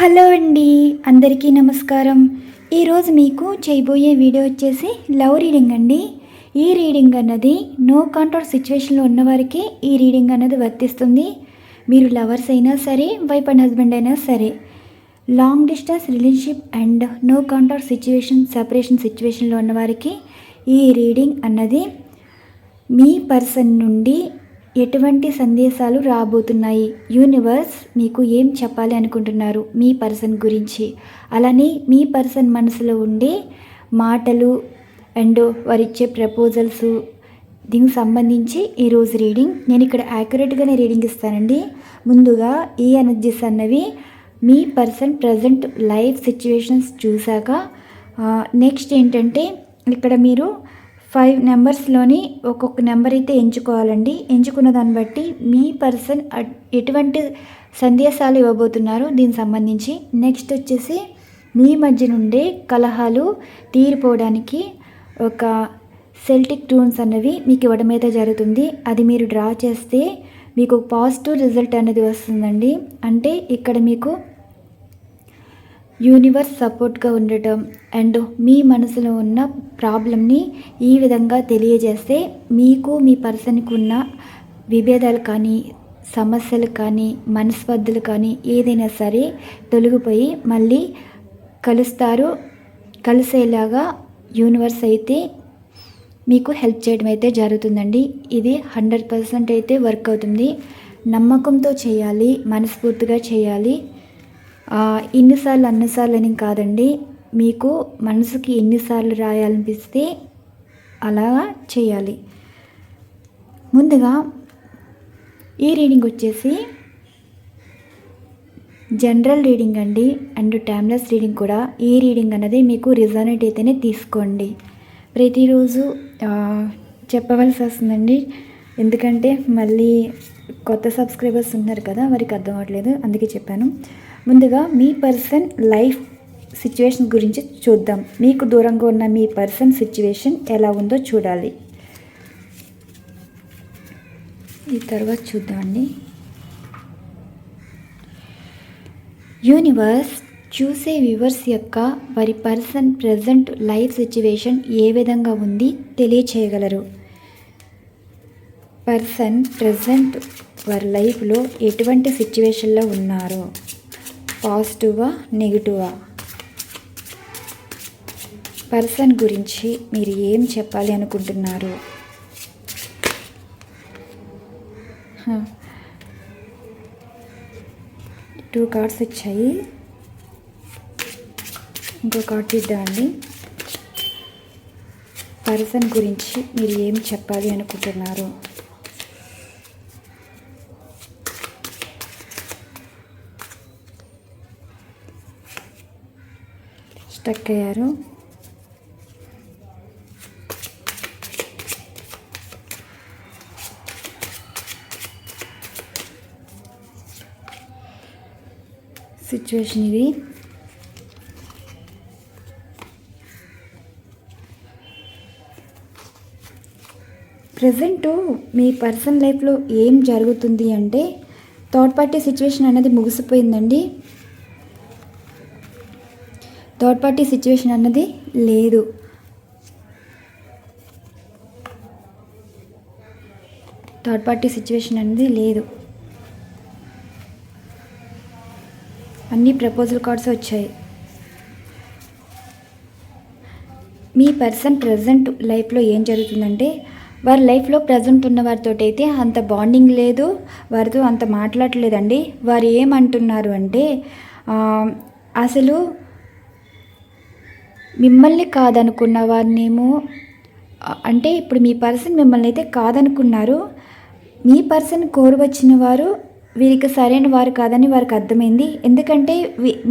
Hello అండి, అందరికీ నమస్కారం. ఈరోజు మీకు చేయబోయే వీడియో వచ్చేసి లవ్ రీడింగ్ అండి. ఈ రీడింగ్ అన్నది నో కాంటాక్ట్ సిచ్యువేషన్లో ఉన్నవారికి ఈ రీడింగ్ అన్నది వర్తిస్తుంది. మీరు లవర్స్ అయినా సరే, వైఫ్ అండ్ హస్బెండ్ అయినా సరే, long distance relationship and no contact situation, separation సిచ్యువేషన్లో ఉన్నవారికి ఈ రీడింగ్ అన్నది మీ పర్సన్ నుండి ఎటువంటి సందేశాలు రాబోతున్నాయి, యూనివర్స్ మీకు ఏం చెప్పాలి అనుకుంటున్నారు మీ పర్సన్ గురించి, అలానే మీ పర్సన్ మనసులో ఉండే మాటలు అండ్ వారిచ్చే ప్రపోజల్స్, దీనికి సంబంధించి ఈరోజు రీడింగ్ నేను ఇక్కడ యాక్యురేట్గానే రీడింగ్ ఇస్తానండి. ముందుగా ఈ ఎనర్జీస్ అన్నవి మీ పర్సన్ ప్రజెంట్ లైఫ్ సిచ్యువేషన్స్ చూశాక నెక్స్ట్ ఏంటంటే ఇక్కడ మీరు 5 నెంబర్స్లోని ఒక్కొక్క నెంబర్ అయితే ఎంచుకోవాలండి. ఎంచుకున్న దాన్ని బట్టి మీ పర్సన్ ఎటువంటి సందేశాలు ఇవ్వబోతున్నారు దీనికి సంబంధించి. నెక్స్ట్ వచ్చేసి మీ మధ్య నుండే కలహాలు తీరిపోవడానికి ఒక సెల్టిక్ టూన్స్ అన్నవి మీకు ఇవ్వడం అయితే జరుగుతుంది. అది మీరు డ్రా చేస్తే మీకు పాజిటివ్ రిజల్ట్ అనేది వస్తుందండి. అంటే ఇక్కడ మీకు యూనివర్స్ సపోర్ట్గా ఉండటం అండ్ మీ మనసులో ఉన్న ప్రాబ్లమ్ని ఈ విధంగా తెలియజేస్తే మీకు మీ పర్సన్కి ఉన్న విభేదాలు కానీ, సమస్యలు కానీ, మనస్పర్ధలు కానీ ఏదైనా సరే తొలగిపోయి మళ్ళీ కలుస్తారు. కలిసేలాగా యూనివర్స్ అయితే మీకు హెల్ప్ చేయడం అయితే జరుగుతుందండి. ఇది 100% అయితే వర్క్ అవుతుంది. నమ్మకంతో చేయాలి, మనస్ఫూర్తిగా చేయాలి. ఇన్నిసార్లు అన్నిసార్లు అని కాదండి, మీకు మనసుకి ఎన్నిసార్లు రాయాలనిపిస్తే అలా చేయాలి. ముందుగా ఈ రీడింగ్ వచ్చేసి జనరల్ రీడింగ్ అండి అండ్ టైమ్లెస్ రీడింగ్ కూడా. ఈ రీడింగ్ అనేది మీకు రిజనేట్ అయితేనే తీసుకోండి. ప్రతిరోజు చెప్పవలసి వస్తుందండి, ఎందుకంటే మళ్ళీ కొత్త సబ్స్క్రైబర్స్ ఉన్నారు కదా, వారికి అర్థం అవ్వట్లేదు, అందుకే చెప్పాను. ముందుగా మీ పర్సన్ లైఫ్ సిచ్యువేషన్ గురించి చూద్దాం. మీకు దూరంగా ఉన్న మీ పర్సన్ సిచ్యువేషన్ ఎలా ఉందో చూడాలి. ఈ తర్వాత చూద్దామండి. యూనివర్స్ చూసే వ్యూవర్స్ యొక్క వారి పర్సన్ ప్రజెంట్ లైఫ్ సిచ్యువేషన్ ఏ విధంగా ఉంది తెలియచేయగలరు. పర్సన్ ప్రజెంట్ వారి లైఫ్లో ఎటువంటి సిచ్యువేషన్లో ఉన్నారో, పాజిటివా నెగిటివా, పర్సన్ గురించి మీరు ఏం చెప్పాలి అనుకుంటున్నారు. 2 కార్డ్స్ వచ్చాయి, ఇంకో కార్డ్ తీద్దామండి. పర్సన్ గురించి మీరు ఏం చెప్పాలి అనుకుంటున్నారు. స్టక్ అయ్యారు. సిచ్యువేషన్ ఇది. ప్రజెంట్ మీ పర్సనల్ లైఫ్లో ఏం జరుగుతుంది అంటే థర్డ్ పార్టీ సిచ్యువేషన్ అనేది ముగిసిపోయిందండి. థర్డ్ పార్టీ సిచ్యువేషన్ అన్నది లేదు. థర్డ్ పార్టీ సిచ్యువేషన్ అనేది లేదు. అన్ని ప్రపోజల్ కార్డ్స్ వచ్చాయి. మీ పర్సన్ ప్రజెంట్ లైఫ్లో ఏం జరుగుతుందంటే వారి లైఫ్లో ప్రజెంట్ ఉన్న వారితో అయితే అంత బాండింగ్ లేదు, వారితో అంత మాట్లాడలేదండి. వారు ఏమంటున్నారు అంటే అసలు మిమ్మల్ని కాదనుకున్న వారినేమో, అంటే ఇప్పుడు మీ పర్సన్ మిమ్మల్ని అయితే కాదనుకున్నారు, మీ పర్సన్ కోరి వచ్చిన వారు వీరికి సరైన వారు కాదని వారికి అర్థమైంది. ఎందుకంటే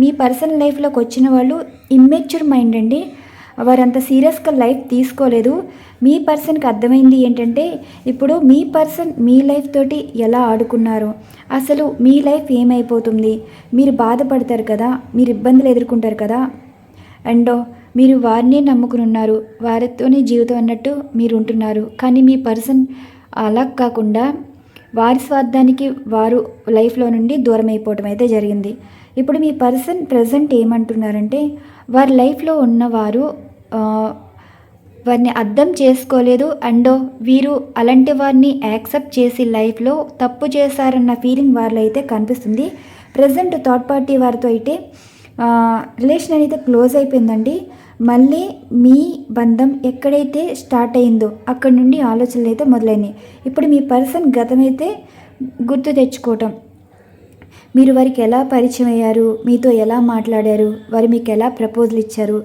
మీ పర్సన్ లైఫ్లోకి వచ్చిన వాళ్ళు ఇమ్మెచ్యూర్ మైండ్ అండి, వారంత సీరియస్గా లైఫ్ తీసుకోలేదు. మీ పర్సన్కి అర్థమైంది ఏంటంటే ఇప్పుడు మీ పర్సన్ మీ లైఫ్ తోటి ఎలా ఆడుకున్నారో, అసలు మీ లైఫ్ ఏమైపోతుంది, మీరు బాధపడతారు కదా, మీరు ఇబ్బందులు ఎదుర్కొంటారు కదా, అండ్ మీరు వారినే నమ్ముకుని ఉన్నారు, వారితోనే జీవితం అన్నట్టు మీరు ఉంటున్నారు. కానీ మీ పర్సన్ అలా కాకుండా వారి స్వార్థానికి వారు లైఫ్లో నుండి దూరం అయిపోవటం అయితే జరిగింది. ఇప్పుడు మీ పర్సన్ ప్రజెంట్ ఏమంటున్నారంటే వారి లైఫ్లో ఉన్నవారు వారిని అర్థం చేసుకోలేదు అండ్ వీరు అలాంటి వారిని యాక్సెప్ట్ చేసి లైఫ్లో తప్పు చేశారన్న ఫీలింగ్ వారిలో అయితే కనిపిస్తుంది. ప్రజెంట్ థర్డ్ పార్టీ వారితో అయితే రిలేషన్ అయితే క్లోజ్ అయిపోయిందండి. మళ్ళీ మీ బంధం ఎక్కడైతే స్టార్ట్ అయిందో అక్కడి నుండి ఆలోచనలు అయితే మొదలైనవి. ఇప్పుడు మీ పర్సన్ గతమైతే గుర్తు తెచ్చుకోవటం, మీరు వారికి ఎలా పరిచయం అయ్యారు, మీతో ఎలా మాట్లాడారు, వారు మీకు ఎలా ప్రపోజల్ ఇచ్చారు,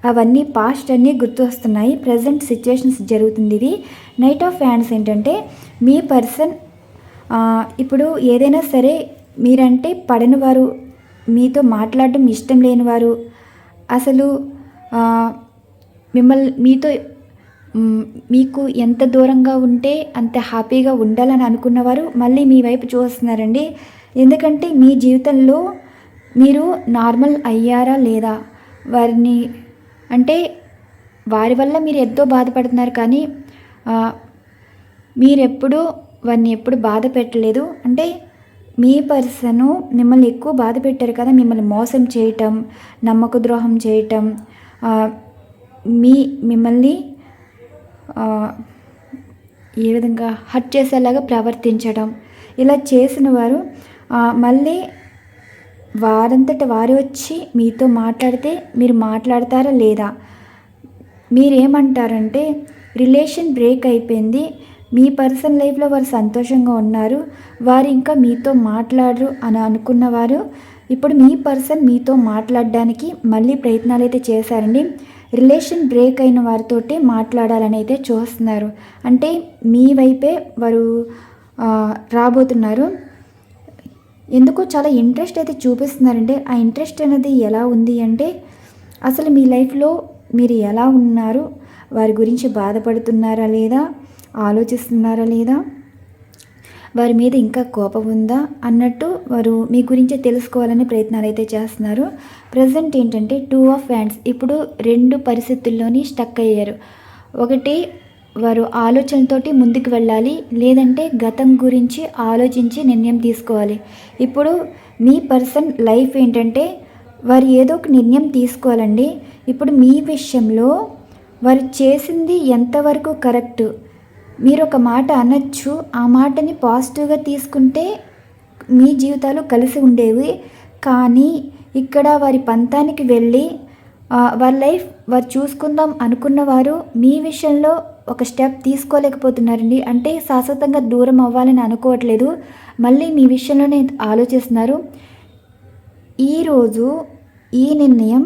అవన్నీ పాస్ట్ అన్నీ గుర్తు వస్తున్నాయి. ప్రజెంట్ సిచ్యువేషన్స్ జరుగుతుంది. ఇది నైట్ ఆఫ్ ఫ్యాన్స్ ఏంటంటే మీ పర్సన్ ఇప్పుడు ఏదైనా సరే మీరంటే పడని వారు, మీతో మాట్లాడడం ఇష్టం లేని వారు, అసలు మీకు ఎంత దూరంగా ఉంటే అంత హ్యాపీగా ఉండాలని అనుకున్నవారు మళ్ళీ మీ వైపు చూస్తున్నారండి. ఎందుకంటే మీ జీవితంలో మీరు నార్మల్ అయ్యారా లేదా, వారిని అంటే వారి వల్ల మీరు ఎంతో బాధపడుతున్నారు, కానీ వారిని ఎప్పుడు బాధ పెట్టలేదు. అంటే మీ పర్సను మిమ్మల్ని ఎక్కువ బాధ పెట్టారు కదా, మిమ్మల్ని మోసం చేయటం, నమ్మక ద్రోహం చేయటం, మిమ్మల్ని ఏ విధంగా హర్ట్ చేసేలాగా ప్రవర్తించడం, ఇలా చేసిన వారు మళ్ళీ వారంతట వారు వచ్చి మీతో మాట్లాడితే మీరు మాట్లాడతారా లేదా? మీరేమంటారంటే రిలేషన్ బ్రేక్ అయిపోయింది, మీ పర్సన్ లైఫ్లో వారు సంతోషంగా ఉన్నారు, వారు ఇంకా మీతో మాట్లాడరు అని అనుకున్నవారు ఇప్పుడు మీ పర్సన్ మీతో మాట్లాడడానికి మళ్ళీ ప్రయత్నాలు అయితే చేశారండి. రిలేషన్ బ్రేక్ అయిన వారితోటి మాట్లాడాలని అయితే చూస్తున్నారు. అంటే మీ వైపే వారు రాబోతున్నారు. ఎందుకో చాలా ఇంట్రెస్ట్ అయితే చూపిస్తున్నారంటే ఆ ఇంట్రెస్ట్ అనేది ఎలా ఉంది అంటే అసలు మీ లైఫ్లో మీరు ఎలా ఉన్నారు, వారి గురించి బాధపడుతున్నారా లేదా, ఆలోచిస్తున్నారా లేదా, వారి మీద ఇంకా కోపం ఉందా అన్నట్టు వారు మీ గురించే తెలుసుకోవాలని ప్రయత్నాలు అయితే చేస్తున్నారు. ప్రజెంట్ ఏంటంటే 2 ఆఫ్ హ్యాండ్స్ ఇప్పుడు 2 పరిస్థితుల్లోని స్టక్ అయ్యారు. ఒకటి వారు ఆలోచనతోటి ముందుకు వెళ్ళాలి, లేదంటే గతం గురించి ఆలోచించి నిర్ణయం తీసుకోవాలి. ఇప్పుడు మీ పర్సన్ లైఫ్ ఏంటంటే వారు ఏదో ఒక నిర్ణయం తీసుకోవాలండి. ఇప్పుడు మీ విషయంలో వారు చేసింది ఎంతవరకు కరెక్ట్, మీరు ఒక మాట అనొచ్చు, ఆ మాటని పాజిటివ్గా తీసుకుంటే మీ జీవితాలు కలిసి ఉండేవి. కానీ ఇక్కడ వారి పంతానికి వెళ్ళి వారి లైఫ్ వారు చూసుకుందాం అనుకున్నవారు మీ విషయంలో ఒక స్టెప్ తీసుకోలేకపోతున్నారండి. అంటే శాశ్వతంగా దూరం అవ్వాలని అనుకోవట్లేదు, మళ్ళీ మీ విషయంలోనే ఆలోచిస్తున్నారు. ఈరోజు ఈ నిర్ణయం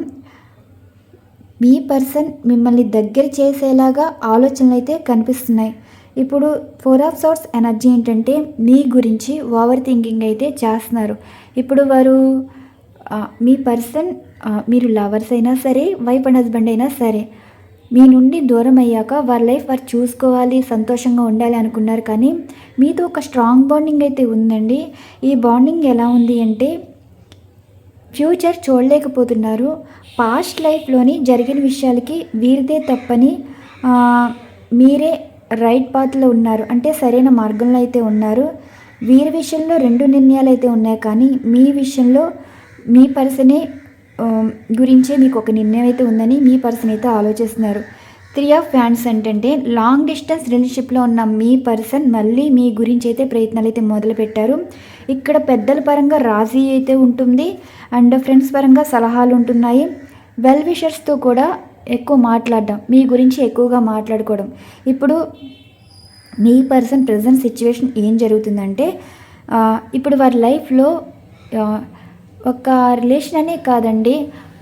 మీ పర్సన్ మిమ్మల్ని దగ్గర చేసేలాగా ఆలోచనలు అయితే కనిపిస్తున్నాయి. ఇప్పుడు 4 ఆఫ్ సోర్స్ ఎనర్జీ ఏంటంటే మీ గురించి ఓవర్ థింకింగ్ అయితే చేస్తున్నారు. ఇప్పుడు వారు మీ పర్సన్ మీరు లవర్స్ అయినా సరే, వైఫ్ అండ్ హస్బెండ్ అయినా సరే, మీ నుండి దూరం అయ్యాక వారి లైఫ్ వారు చూసుకోవాలి, సంతోషంగా ఉండాలి అనుకున్నారు. కానీ మీతో ఒక స్ట్రాంగ్ బాండింగ్ అయితే ఉందండి. ఈ బాండింగ్ ఎలా ఉంది అంటే ఫ్యూచర్ చూడలేకపోతున్నారు. పాస్ట్ లైఫ్లోని జరిగిన విషయాలకి వీరిదే తప్పని, మీరే రైట్ పాత్లో ఉన్నారు, అంటే సరైన మార్గంలో అయితే ఉన్నారు. వీరి విషయంలో 2 నిర్ణయాలు అయితే ఉన్నాయి, కానీ మీ విషయంలో మీ పర్సనే గురించే మీకు ఒక నిర్ణయం అయితే ఉందని మీ పర్సన్ అయితే ఆలోచిస్తున్నారు. 3 ఆఫ్ హ్యాండ్స్ ఏంటంటే లాంగ్ డిస్టెన్స్ రిలేషన్షిప్లో ఉన్న మీ పర్సన్ మళ్ళీ మీ గురించి అయితే ప్రయత్నాలు అయితే మొదలుపెట్టారు. ఇక్కడ పెద్దల పరంగా రాజీ అయితే ఉంటుంది అండ్ ఫ్రెండ్స్ పరంగా సలహాలు ఉంటున్నాయి. వెల్ విషర్స్తో కూడా ఎక్కువ మాట్లాడడం, మీ గురించి ఎక్కువగా మాట్లాడుకోవడం. ఇప్పుడు మీ పర్సన్ ప్రజెంట్ సిచ్యువేషన్ ఏం జరుగుతుందంటే ఇప్పుడు వారి లైఫ్లో ఒక రిలేషన్ అనే కాదండి,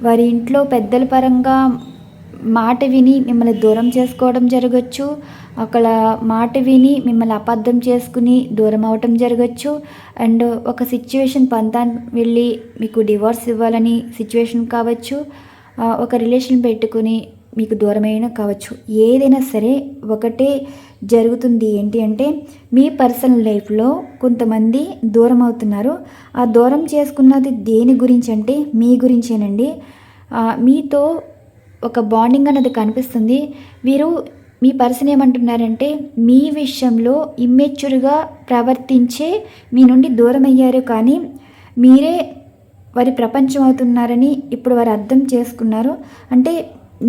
వారి ఇంట్లో పెద్దల పరంగా మాట విని మిమ్మల్ని దూరం చేసుకోవడం జరగచ్చు, అక్కడ మాట విని మిమ్మల్ని అబద్ధం చేసుకుని దూరం అవటం జరగచ్చు. అండ్ ఒక సిచ్యువేషన్ పంతాన్ని వెళ్ళి మీకు డివోర్స్ ఇవ్వాలని సిచ్యువేషన్ కావచ్చు, ఒక రిలేషన్ పెట్టుకుని మీకు దూరమైన కావచ్చు. ఏదైనా సరే ఒకటే జరుగుతుంది. ఏంటి అంటే మీ పర్సనల్ లైఫ్లో కొంతమంది దూరం అవుతున్నారు. ఆ దూరం చేసుకున్నది దేని గురించి అంటే మీ గురించేనండి. మీతో ఒక బాండింగ్ అనేది కనిపిస్తుంది. వీరు మీ పర్సన్ ఏమంటున్నారంటే మీ విషయంలో ఇమ్మెచ్యూర్గా ప్రవర్తించే మీ నుండి దూరం అయ్యారు, కానీ మీరే వారి ప్రపంచం అవుతున్నారని ఇప్పుడు వారు అర్థం చేసుకున్నారు. అంటే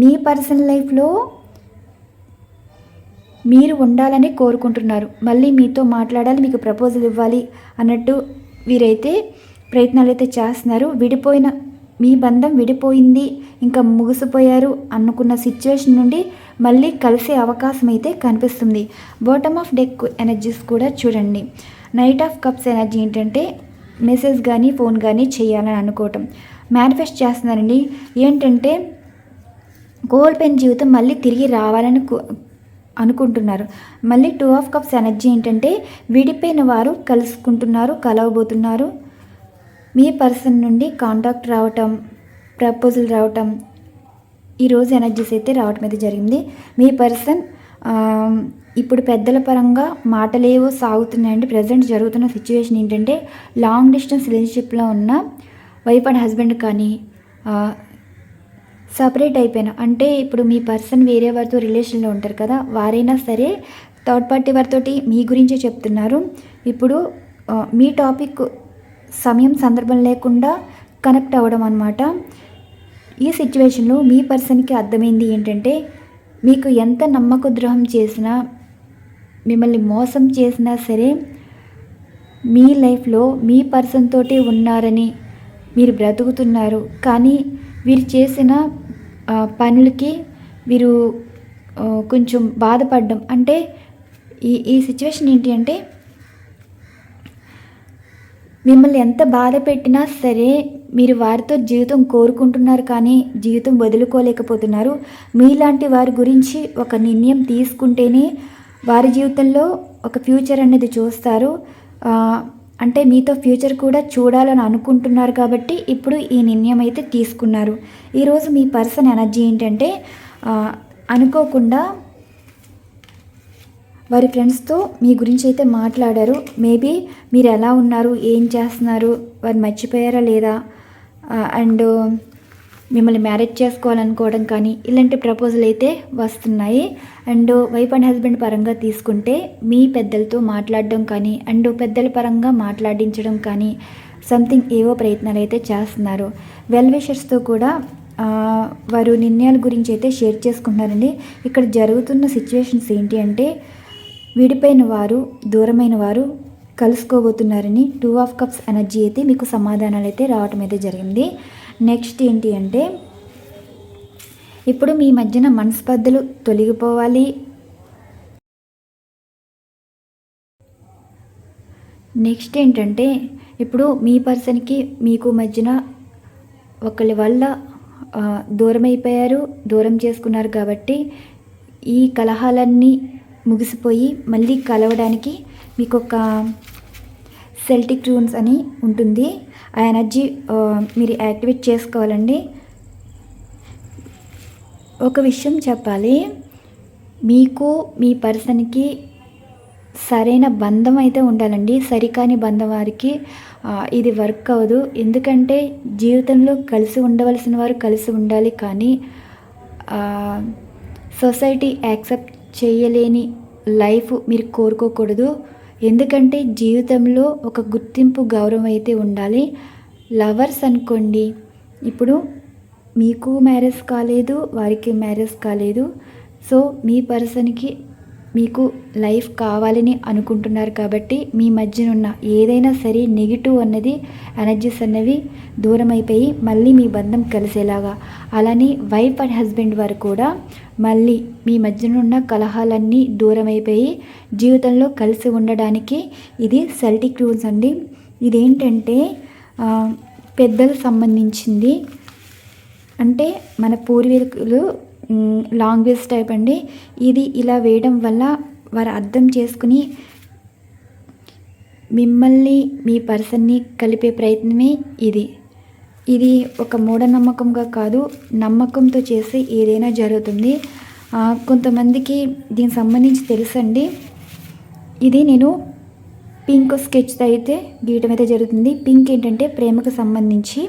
మీ పర్సనల్ లైఫ్లో మీరు ఉండాలని కోరుకుంటున్నారు, మళ్ళీ మీతో మాట్లాడాలి, మీకు ప్రపోజల్ ఇవ్వాలి అన్నట్టు వీరైతే ప్రయత్నాలు అయితే చేస్తున్నారు. విడిపోయిన మీ బంధం విడిపోయింది, ఇంకా ముగిసిపోయారు అనుకున్న సిచ్యువేషన్ నుండి మళ్ళీ కలిసే అవకాశం అయితే కనిపిస్తుంది. బాటమ్ ఆఫ్ డెక్ ఎనర్జీస్ కూడా చూడండి. నైట్ ఆఫ్ కప్స్ ఎనర్జీ ఏంటంటే మెసేజ్ కానీ ఫోన్ కానీ చేయాలని అనుకోవటం, మేనిఫెస్ట్ చేస్తున్నారండి. ఏంటంటే కోల్పోయిన జీవితం మళ్ళీ తిరిగి రావాలని అనుకుంటున్నారు. మళ్ళీ 2 ఆఫ్ కప్స్ ఎనర్జీ ఏంటంటే విడిపోయిన వారు కలుసుకుంటున్నారు, కలవబోతున్నారు. మీ పర్సన్ నుండి కాంటాక్ట్ రావటం, ప్రపోజల్ రావటం, ఈరోజు ఎనర్జీస్ అయితే రావటం అయితే జరిగింది. మీ పర్సన్ ఇప్పుడు పెద్దల పరంగా మాటలేవో సాగుతున్నాయండి. ప్రజెంట్ జరుగుతున్న సిచ్యువేషన్ ఏంటంటే లాంగ్ డిస్టెన్స్ రిలేషన్షిప్లో ఉన్న వైఫ్ అండ్ హస్బెండ్ కానీ సపరేట్ అయిపోయిన, అంటే ఇప్పుడు మీ పర్సన్ వేరే వారితో రిలేషన్లో ఉంటారు కదా, వారైనా సరే థర్డ్ పార్టీ వారితోటి మీ గురించే చెప్తున్నారు. ఇప్పుడు మీ టాపిక్ సమయం సందర్భం లేకుండా కనెక్ట్ అవ్వడం అన్నమాట. ఈ సిచ్యువేషన్లో మీ పర్సన్కి అర్థమైంది ఏంటంటే మీకు ఎంత నమ్మక ద్రోహం చేసినా, మిమ్మల్ని మోసం చేసినా సరే మీ లైఫ్లో మీ పర్సన్ తోటే ఉన్నారని మీరు బ్రతుకుతున్నారు. కానీ వీరు చేసిన పనులకి వీరు కొంచెం బాధపడ్డం, అంటే ఈ సిచ్యువేషన్ ఏంటి అంటే మిమ్మల్ని ఎంత బాధ పెట్టినా సరే మీరు వారితో జీవితం కోరుకుంటున్నారు, కానీ జీవితం వదులుకోలేకపోతున్నారు. మీలాంటి వారి గురించి ఒక నిర్ణయం తీసుకుంటేనే వారి జీవితంలో ఒక ఫ్యూచర్ అనేది చూస్తారు. అంటే మీతో ఫ్యూచర్ కూడా చూడాలని అనుకుంటున్నారు కాబట్టి ఇప్పుడు ఈ నిర్ణయం అయితే తీసుకున్నారు. ఈరోజు మీ పర్సన్ ఎనర్జీ ఏంటంటే అనుకోకుండా వారి ఫ్రెండ్స్తో మీ గురించి అయితే మాట్లాడారు. మేబీ మీరు ఎలా ఉన్నారు, ఏం చేస్తున్నారు, వారు మర్చిపోయారా లేదా, అండ్ మిమ్మల్ని మ్యారేజ్ చేసుకోవాలనుకోవడం కానీ ఇలాంటి ప్రపోజల్ అయితే వస్తున్నాయి. అండ్ వైఫ్ అండ్ హస్బెండ్ పరంగా తీసుకుంటే మీ పెద్దలతో మాట్లాడడం కానీ అండ్ పెద్దల పరంగా మాట్లాడించడం కానీ సంథింగ్ ఏవో ప్రయత్నాలు అయితే చేస్తున్నారు. వెల్ విషర్స్తో కూడా వారు నిర్ణయాల గురించి అయితే షేర్ చేసుకుంటున్నారండి. ఇక్కడ జరుగుతున్న సిచ్యువేషన్స్ ఏంటి అంటే విడిపోయిన వారు, దూరమైన వారు కలుసుకోబోతున్నారని 2 ఆఫ్ కప్స్ ఎనర్జీ అయితే మీకు సమాధానాలు అయితే రావటం అయితే జరిగింది. నెక్స్ట్ ఏంటి అంటే ఇప్పుడు మీ మధ్యన మనస్పర్ధలు తొలగిపోవాలి. నెక్స్ట్ ఏంటంటే ఇప్పుడు మీ పర్సన్కి మీకు మధ్యన ఒకరి వల్ల దూరం అయిపోయారు, దూరం చేసుకున్నారు కాబట్టి ఈ కలహాలన్నీ ముగిసిపోయి మళ్ళీ కలవడానికి మీకు ఒక సెల్టిక్ రూన్స్ అని ఉంటుంది. ఆ ఎనర్జీ మీరు యాక్టివేట్ చేసుకోవాలండి. ఒక విషయం చెప్పాలి, మీకు మీ పర్సన్కి సరైన బంధం అయితే ఉండాలండి. సరికాని బంధం వారికి ఇది వర్క్ అవ్వదు. ఎందుకంటే జీవితంలో కలిసి ఉండవలసిన వారు కలిసి ఉండాలి, కానీ సొసైటీ యాక్సెప్ట్ చేయలేని లైఫ్ మీరు కోరుకోకూడదు. ఎందుకంటే జీవితంలో ఒక గుర్తింపు, గౌరవం అయితే ఉండాలి. లవర్స్ అనుకోండి, ఇప్పుడు మీకు మ్యారేజ్ కాలేదు, వారికి మ్యారేజ్ కాలేదు, సో మీ పర్సన్కి మీకు లైఫ్ కావాలని అనుకుంటున్నారు కాబట్టి మీ మధ్యన ఉన్న ఏదైనా సరే నెగిటివ్ అన్నది ఎనర్జీస్ అన్నవి దూరం అయిపోయి మళ్ళీ మీ బంధం కలిసేలాగా, అలానే వైఫ్ అండ్ హస్బెండ్ వారు కూడా మళ్ళీ మీ మధ్యన ఉన్న కలహాలన్నీ దూరం అయిపోయి జీవితంలో కలిసి ఉండడానికి ఇది సెల్టిక్ రూల్స్ అండి. ఇదేంటంటే పెద్దలకు సంబంధించింది, అంటే మన పూర్వీకులు లాంగ్వేజ్ టైప్ అండి. ఇది ఇలా వేయడం వల్ల వారు అర్థం చేసుకుని మిమ్మల్ని మీ పర్సన్ని కలిపే ప్రయత్నమే ఇది ఒక మూఢనమ్మకంగా కాదు, నమ్మకంతో చేసి ఏదైనా జరుగుతుంది. కొంతమందికి దీనికి సంబంధించి తెలుసండి. ఇది నేను పింక్ స్కెచ్తో అయితే గీయటం అయితే జరుగుతుంది. పింక్ ఏంటంటే ప్రేమకు సంబంధించి,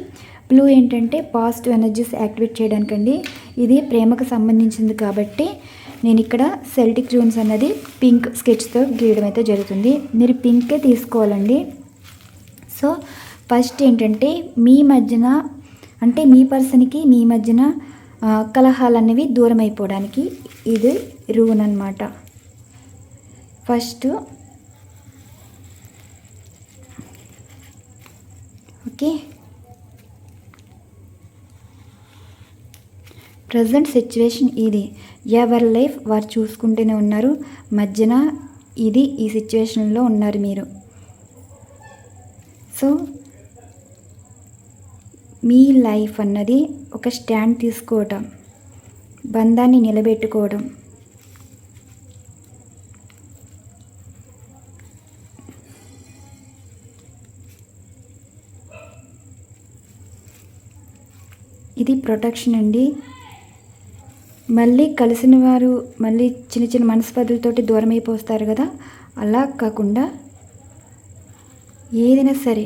బ్లూ ఏంటంటే పాజిటివ్ ఎనర్జీస్ యాక్టివేట్ చేయడానికండి. ఇది ప్రేమకు సంబంధించింది కాబట్టి నేను ఇక్కడ సెల్టిక్ రూన్స్ అన్నది పింక్ స్కెచ్తో గీయడం అయితే జరుగుతుంది. మీరు పింకే తీసుకోవాలండి. సో ఫస్ట్ ఏంటంటే మీ మధ్యన అంటే మీ పర్సన్కి మీ మధ్యన కలహాలు అనేవి దూరం అయిపోవడానికి ఇది రూన్ అన్నమాట. ఫస్ట్ ఓకే, ప్రజెంట్ సిచ్యువేషన్ ఇది. ఎవరి లైఫ్ వారు చూసుకుంటూనే ఉన్నారు. మధ్యన ఇది ఈ సిచ్యువేషన్లో ఉన్నారు మీరు. సో మీ లైఫ్ అన్నది ఒక స్టాండ్ తీసుకోవటం, బంధాన్ని నిలబెట్టుకోవడం, ఇది ప్రొటెక్షన్ అండి. మళ్ళీ కలిసిన వారు మళ్ళీ చిన్న చిన్న మనస్పర్ధలతోటి దూరం అయిపోస్తారు కదా, అలా కాకుండా ఏదైనా సరే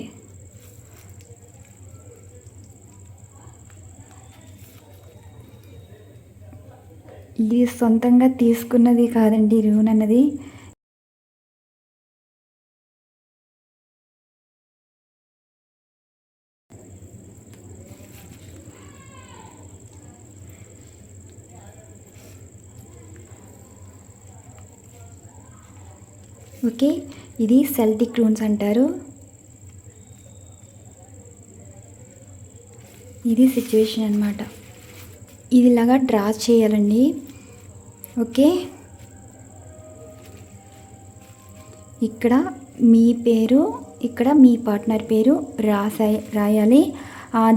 ఇది సొంతంగా తీసుకున్నది కాదండి రూన్ అన్నది. ఓకే, ఇది సెల్టిక్ రూన్స్ అంటారు. ఇది సిచ్యువేషన్ అన్నమాట. ఇది ఇలాగా డ్రా చేయాలండి. ఓకే, ఇక్కడ మీ పేరు, ఇక్కడ మీ పార్ట్నర్ పేరు రాయాలి.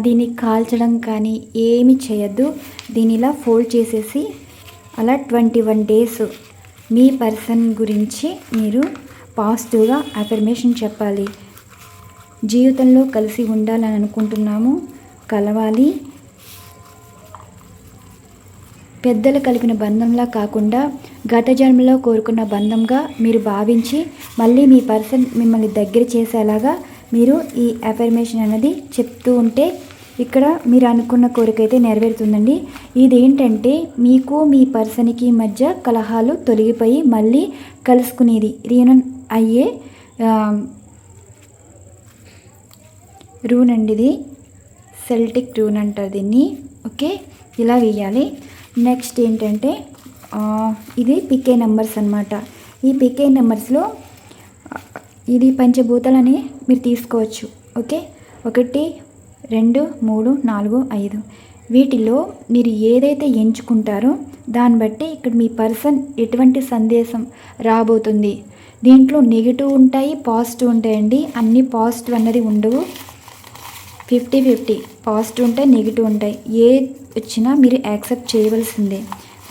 దీన్ని కాల్చడం కానీ ఏమి చేయొద్దు. దీన్ని ఇలా ఫోల్డ్ చేసేసి అలా 21 డేస్ మీ పర్సన్ గురించి మీరు పాజిటివ్గా అఫర్మేషన్ చెప్పాలి. జీవితంలో కలిసి ఉండాలని అనుకుంటున్నాము, కలవాలి. పెద్దలు కలిపిన బంధంలా కాకుండా గత జన్మలో కోరుకున్న బంధంగా మీరు భావించి మళ్ళీ మీ పర్సన్ మిమ్మల్ని దగ్గర చేసేలాగా మీరు ఈ అఫర్మేషన్ అనేది చెప్తూ ఉంటే ఇక్కడ మీరు అనుకున్న కోరిక అయితే నెరవేరుతుందండి. ఇదేంటంటే మీకు మీ పర్సన్కి మధ్య కలహాలు తొలగిపోయి మళ్ళీ కలుసుకునేది, రీయూనియన్ అయ్యే రూన్ అండి. ఇది సెల్టిక్ రూన్ అంటారు దీన్ని. ఓకే, ఇలా వేయాలి. నెక్స్ట్ ఏంటంటే ఇది పికే నెంబర్స్ అన్నమాట. ఈ పికే నెంబర్స్లో ఇది పంచభూతాలని మీరు తీసుకోవచ్చు. ఓకే, 1, 2, 3, 4, 5 వీటిలో మీరు ఏదైతే ఎంచుకుంటారో దాన్ని బట్టి ఇక్కడ మీ పర్సన్ ఎటువంటి సందేశం రాబోతుంది. దీంట్లో నెగిటివ్ ఉంటాయి, పాజిటివ్ ఉంటాయండి. అన్ని పాజిటివ్ అన్నది ఉండవు. 50-50 పాజిటివ్ ఉంటాయి, నెగిటివ్ ఉంటాయి. ఏ వచ్చినా మీరు యాక్సెప్ట్ చేయవలసిందే.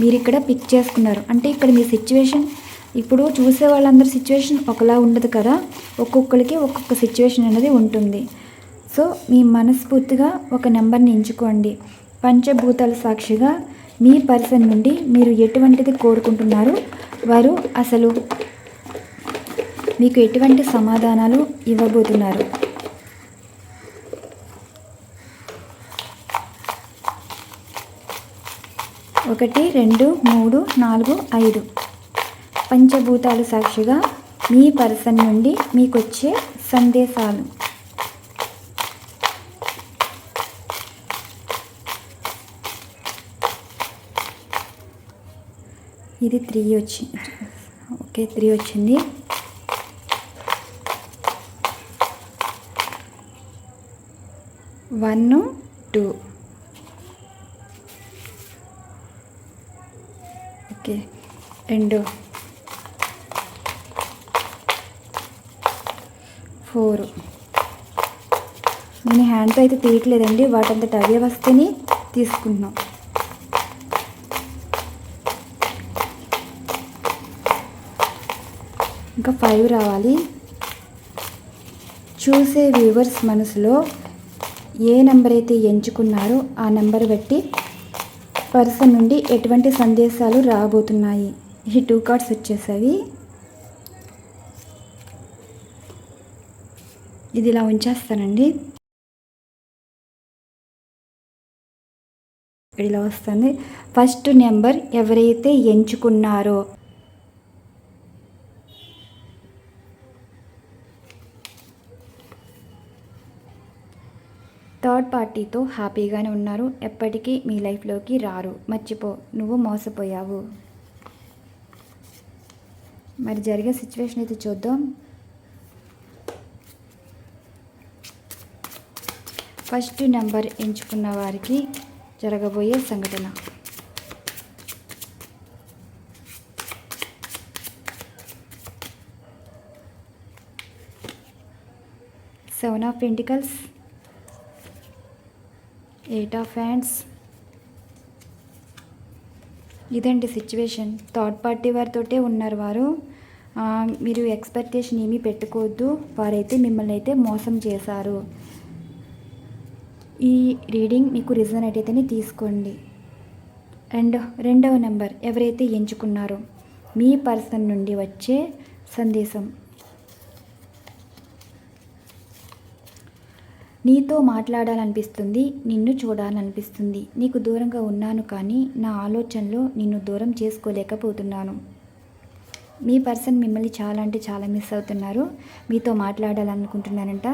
మీరు ఇక్కడ పిక్ చేసుకున్నారు అంటే ఇక్కడ మీ సిచ్యువేషన్, ఇప్పుడు చూసే వాళ్ళందరి సిచ్యువేషన్ ఒకలా ఉండదు కదా, ఒక్కొక్కరికి ఒక్కొక్క సిచ్యువేషన్ అనేది ఉంటుంది. సో మీ మనస్ఫూర్తిగా ఒక నెంబర్ని ఎంచుకోండి. పంచభూతాల సాక్షిగా మీ పర్సన్ నుండి మీరు ఎటువంటిది కోరుకుంటున్నారు, వారు అసలు మీకు ఎటువంటి సమాధానాలు ఇవ్వబోతున్నారు. ఒకటి, 2, 3, 4, 5 పంచభూతాలు సాక్షిగా మీ పర్సన్ నుండి మీకు వచ్చే సందేశాలు. ఇది 3 వచ్చింది. ఓకే, 3 వచ్చింది. వన్, 2. ఓకే, 2, 4. నేను హ్యాండ్తో అయితే తీయట్లేదండి, వాటంతట అవే వస్తేనే తీసుకుంటున్నాం. ఇంకా 5 రావాలి. చూసే వ్యూవర్స్ మనసులో ఏ నెంబర్ అయితే ఎంచుకున్నారో ఆ నెంబర్ బట్టి పర్సన్ నుండి ఎటువంటి సందేశాలు రాబోతున్నాయి. ఈ 2 కార్డ్స్ వచ్చేసాయి. ఇది ఇలా ఉంచేస్తానండి. ఇక్కడ ఇలా వస్తుంది. ఫస్ట్ నెంబర్ ఎవరైతే ఎంచుకున్నారో థర్డ్ పార్టీతో హ్యాపీగానే ఉన్నారు, ఎప్పటికీ మీ లైఫ్లోకి రారు, మర్చిపో, నువ్వు మోసపోయావు. మరి జరిగే సిచ్యువేషన్ అయితే చూద్దాం. ఫస్ట్ నెంబర్ ఎంచుకున్న వారికి జరగబోయే సంఘటన. Seven of pentacles, eight of hands. ఇదండి సిచ్యువేషన్. థర్డ్ పార్టీ వారితోటే ఉన్నారు వారు. మీరు ఎక్స్పెక్టేషన్ ఏమీ పెట్టుకోవద్దు, వారైతే మిమ్మల్ని అయితే మోసం చేశారు. ఈ రీడింగ్ మీకు రిజనెట్ అయితేనే తీసుకోండి. అండ్ రెండవ నెంబర్ ఎవరైతే ఎంచుకున్నారో మీ పర్సన్ నుండి వచ్చే సందేశం. నీతో మాట్లాడాలనిపిస్తుంది, నిన్ను చూడాలనిపిస్తుంది, నీకు దూరంగా ఉన్నాను కానీ నా ఆలోచనలో నిన్ను దూరం చేసుకోలేకపోతున్నాను. మీ పర్సన్ మిమ్మల్ని చాలా అంటే చాలా మిస్ అవుతున్నారు, మీతో మాట్లాడాలనుకుంటున్నారంట.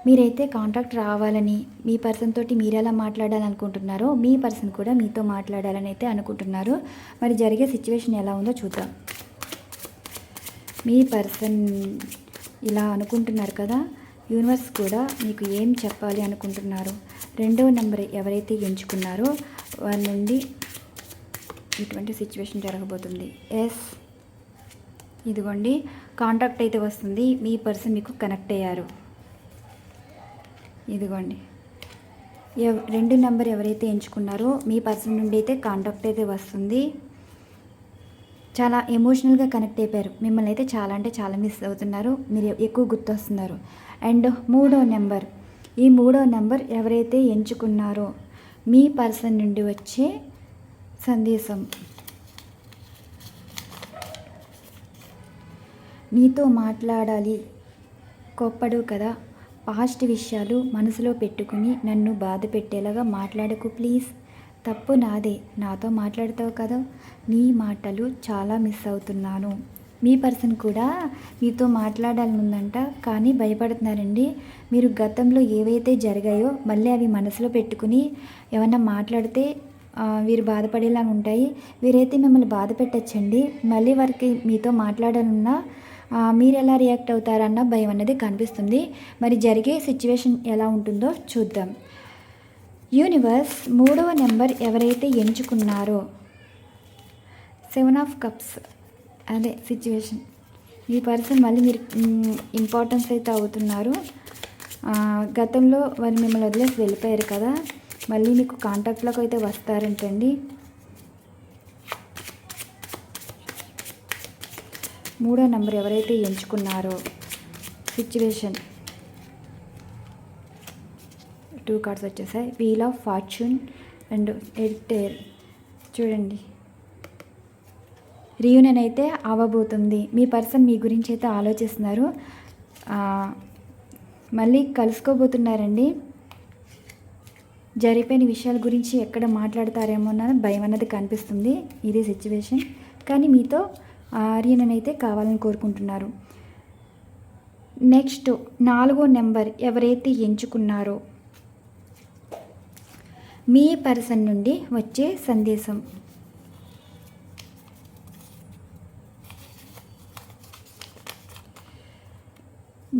మీరైతే కాంటాక్ట్ రావాలని మీ పర్సన్ తోటి మీరు ఎలా మాట్లాడాలనుకుంటున్నారో మీ పర్సన్ కూడా మీతో మాట్లాడాలని అయితే అనుకుంటున్నారు. మరి జరిగే సిచ్యువేషన్ ఎలా ఉందో చూద్దాం. మీ పర్సన్ ఇలా అనుకుంటున్నారు కదా, యూనివర్స్ కూడా మీకు ఏం చెప్పాలి అనుకుంటున్నారు. రెండవ నెంబర్ ఎవరైతే ఎంచుకున్నారో వారి నుండి ఇటువంటి సిచ్యువేషన్ జరగబోతుంది. ఎస్, ఇదిగోండి కాంటాక్ట్ అయితే వస్తుంది, మీ పర్సన్ మీకు కనెక్ట్ అయ్యారు. ఇదిగోండి రెండు నెంబర్ ఎవరైతే ఎంచుకున్నారో మీ పర్సన్ నుండి అయితే కాంటాక్ట్ అయితే వస్తుంది. చాలా ఎమోషనల్గా కనెక్ట్ అయిపోయారు, మిమ్మల్ని అయితే చాలా అంటే చాలా మిస్ అవుతున్నారు, మీరు ఎక్కువ గుర్తొస్తున్నారు. అండ్ మూడో నెంబర్, ఈ మూడో నెంబర్ ఎవరైతే ఎంచుకున్నారో మీ పర్సన్ నుండి వచ్చే సందేశం. నీతో మాట్లాడాలి, కోప్పడు కదా, పాస్ట్ విషయాలు మనసులో పెట్టుకుని నన్ను బాధ పెట్టేలాగా మాట్లాడకు ప్లీజ్, తప్పు నాదే, నాతో మాట్లాడతావు కదా, నీ మాటలు చాలా మిస్ అవుతున్నాను. మీ పర్సన్ కూడా మీతో మాట్లాడాలని ఉందంట, కానీ భయపడుతున్నారండి. మీరు గతంలో ఏవైతే జరిగాయో మళ్ళీ అవి మనసులో పెట్టుకుని ఏమన్నా మాట్లాడితే వీరు బాధపడేలా ఉంటాయి. వీరైతే మిమ్మల్ని బాధ పెట్టచ్చండి, మళ్ళీ వారికి మీతో మాట్లాడాలన్నా మీరు ఎలా రియాక్ట్ అవుతారన్న భయం అనేది కనిపిస్తుంది. మరి జరిగే సిచ్యువేషన్ ఎలా ఉంటుందో చూద్దాం. యూనివర్స్ మూడవ నెంబర్ ఎవరైతే ఎంచుకున్నారో సెవెన్ ఆఫ్ కప్స్, అదే సిచ్యువేషన్. ఈ పర్సన్ మళ్ళీ మీరు ఇంపార్టెన్స్ అయితే అవుతున్నారు. గతంలో వారు మిమ్మల్ని వదిలేసి వెళ్ళిపోయారు కదా, మళ్ళీ మీకు కాంటాక్ట్లోకి అయితే వస్తారంటండి. మూడో నెంబర్ ఎవరైతే ఎంచుకున్నారో సిచ్యువేషన్. 2 కార్డ్స్ వచ్చేసాయి, wheel of fortune and editor. చూడండి రీయూనియన్ అయితే అవ్వబోతుంది. మీ పర్సన్ మీ గురించి అయితే ఆలోచిస్తున్నారు, మళ్ళీ కలుసుకోబోతున్నారండి. జరిగిపోయిన విషయాల గురించి ఎక్కడ మాట్లాడతారేమో అన్న భయం అన్నది కనిపిస్తుంది. ఇది సిచ్యువేషన్, కానీ మీతో రీయూనియన్ అయితే కావాలని కోరుకుంటున్నారు. నెక్స్ట్ 4వ నెంబర్ ఎవరైతే ఎంచుకున్నారో మీ పర్సన్ నుండి వచ్చే సందేశం.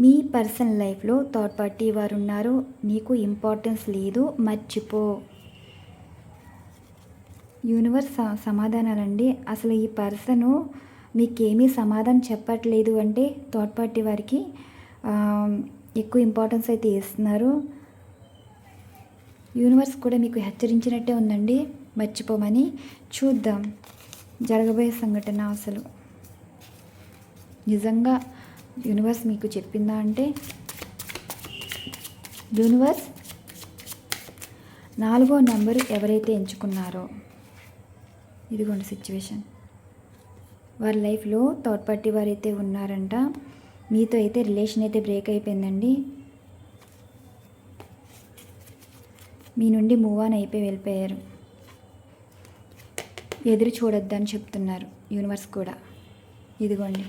మీ పర్సన్ లైఫ్లో థర్డ్ పార్టీ వారు ఉన్నారు, నీకు ఇంపార్టెన్స్ లేదు, మర్చిపో. యూనివర్స్ సమాధానాలండి. అసలు ఈ పర్సను మీకేమీ సమాధానం చెప్పట్లేదు అంటే థర్డ్ పార్టీ వారికి ఎక్కువ ఇంపార్టెన్స్ అయితే ఇస్తున్నారు. యూనివర్స్ కూడా మీకు హెచ్చరించినట్టే ఉందండి, మర్చిపోమని. చూద్దాం జరగబోయే సంఘటన. అసలు నిజంగా యూనివర్స్ మీకు చెప్పిందా అంటే, యూనివర్స్ 4వ నెంబరు ఎవరైతే ఎంచుకున్నారో ఇదిగోండి సిచ్యువేషన్. వారి లైఫ్లో థర్డ్ పార్టీ వారు అయితే ఉన్నారంట, మీతో అయితే రిలేషన్ అయితే బ్రేక్ అయిపోయిందండి, మీ నుండి మూవ్ ఆన్ అయిపోయి వెళ్ళిపోయారు. ఎదురు చూడొద్దని చెప్తున్నారు యూనివర్స్ కూడా. ఇదిగోండి,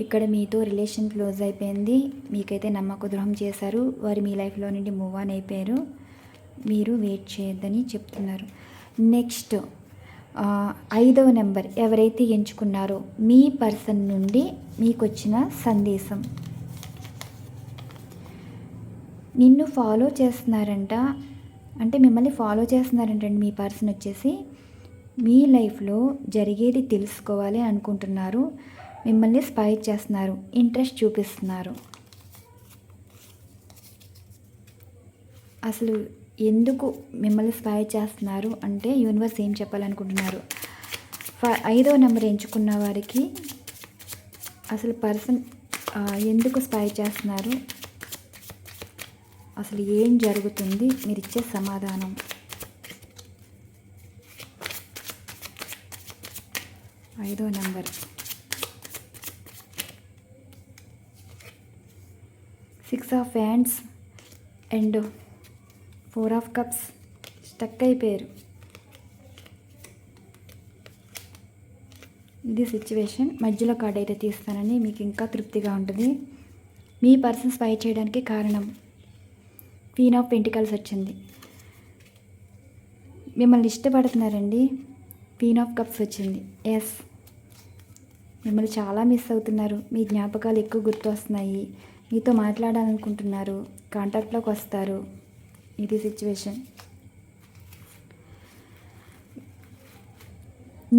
ఇక్కడ మీతో రిలేషన్ క్లోజ్ అయిపోయింది, మీకైతే నమ్మక ద్రోహం చేశారు, వారు మీ లైఫ్లో నుండి మూవ్ ఆన్ అయిపోయారు, మీరు వెయిట్ చేయొద్దని చెప్తున్నారు. నెక్స్ట్ 5వ నెంబర్ ఎవరైతే ఎంచుకున్నారో మీ పర్సన్ నుండి మీకు వచ్చిన సందేశం. నిన్ను ఫాలో చేస్తున్నారంట, అంటే మిమ్మల్ని ఫాలో చేస్తున్నారంటండి మీ పర్సన్ వచ్చేసి. మీ లైఫ్లో జరిగేది తెలుసుకోవాలి అనుకుంటున్నారు, మిమ్మల్ని స్పై చేస్తున్నారు, ఇంట్రెస్ట్ చూపిస్తున్నారు. అసలు ఎందుకు మిమ్మల్ని స్పై చేస్తున్నారు అంటే యూనివర్స్ ఏం చెప్పాలనుకుంటున్నారు? 5వ నెంబర్ ఎంచుకున్న వారికి అసలు పర్సన్ ఎందుకు స్పై చేస్తున్నారు, అసలు ఏం జరుగుతుంది, మీరు ఇచ్చే సమాధానం. 5వ number 6 of hands and 4 of cups. Stuck అయిపోయారు. ఇది సిచ్యువేషన్. మధ్యలో కార్డ్ అయితే తీస్తానని మీకు ఇంకా తృప్తిగా ఉంటుంది. మీ పర్సన్ స్పై చేయడానికి కారణం క్వీన్ ఆఫ్ పెంటికల్స్ వచ్చింది. మిమ్మల్ని ఇష్టపడుతున్నారండి. క్వీన్ ఆఫ్ కప్స్ వచ్చింది. ఎస్, మిమ్మల్ని చాలా మిస్ అవుతున్నారు. మీ జ్ఞాపకాలు ఎక్కువ గుర్తు వస్తున్నాయి. మీతో మాట్లాడాలనుకుంటున్నారు, కాంటాక్ట్లోకి వస్తారు. ఇది సిచ్యువేషన్.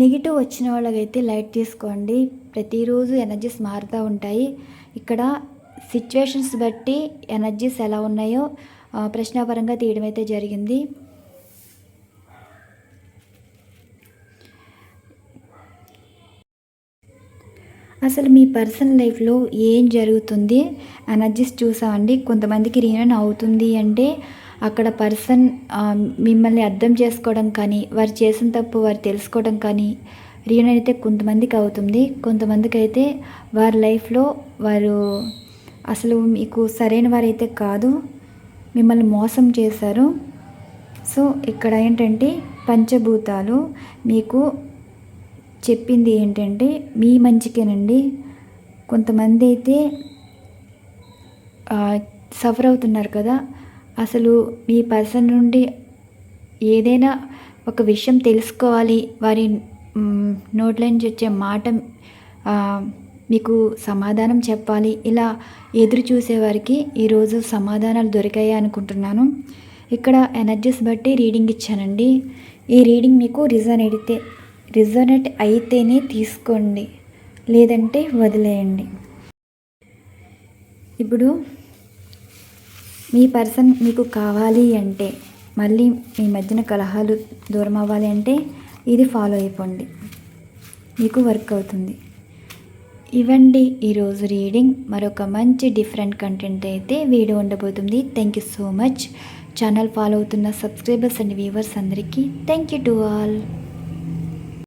నెగిటివ్ వచ్చిన వాళ్ళకైతే లైట్ తీసుకోండి. ప్రతిరోజు ఎనర్జీస్ మారుతూ ఉంటాయి. ఇక్కడ సిచ్యువేషన్స్ బట్టి ఎనర్జీస్ ఎలా ఉన్నాయో ప్రశ్నాపరంగా తీయడం అయితే జరిగింది. అసలు మీ పర్సనల్ లైఫ్లో ఏం జరుగుతుంది ఎనర్జీస్ చూసామండి. కొంతమందికి రీయూనియన్ అవుతుంది అంటే అక్కడ పర్సన్ మిమ్మల్ని అర్థం చేసుకోవడం కానీ, వారు చేసిన తప్పు వారు తెలుసుకోవడం కానీ రీయూనియన్ అయితే కొంతమందికి అవుతుంది. కొంతమందికి అయితే వారి లైఫ్లో వారు అసలు మీకు సరైన వారైతే కాదు, మిమ్మల్ని మోసం చేశారు. సో ఇక్కడ ఏంటంటే పంచభూతాలు మీకు చెప్పింది ఏంటంటే మీ మంచికేనండి. కొంతమంది అయితే సఫర్ అవుతున్నారు కదా. అసలు మీ పర్సన్ నుండి ఏదైనా ఒక విషయం తెలుసుకోవాలి, వారి నోట్ల నుంచి వచ్చే మాట మీకు సమాధానం చెప్పాలి, ఇలా ఎదురు చూసేవారికి ఈరోజు సమాధానాలు దొరికాయి అనుకుంటున్నాను. ఇక్కడ ఎనర్జీస్ బట్టి రీడింగ్ ఇచ్చానండి. ఈ రీడింగ్ మీకు రిజనేట్ అయితేనే తీసుకోండి, లేదంటే వదిలేయండి. ఇప్పుడు మీ పర్సన్ మీకు కావాలి అంటే, మళ్ళీ మీ మధ్యన కలహాలు దూరం అవ్వాలి అంటే ఇది ఫాలో అయిపోండి, మీకు వర్క్ అవుతుంది. ఇవ్వండి ఈరోజు రీడింగ్. మరొక మంచి డిఫరెంట్ కంటెంట్ అయితే వీడియో ఉండబోతుంది. Thank you so much. Channel follow అవుతున్న సబ్స్క్రైబర్స్ అండ్ వ్యూవర్స్ అందరికీ థ్యాంక్ యూ టు ఆల్.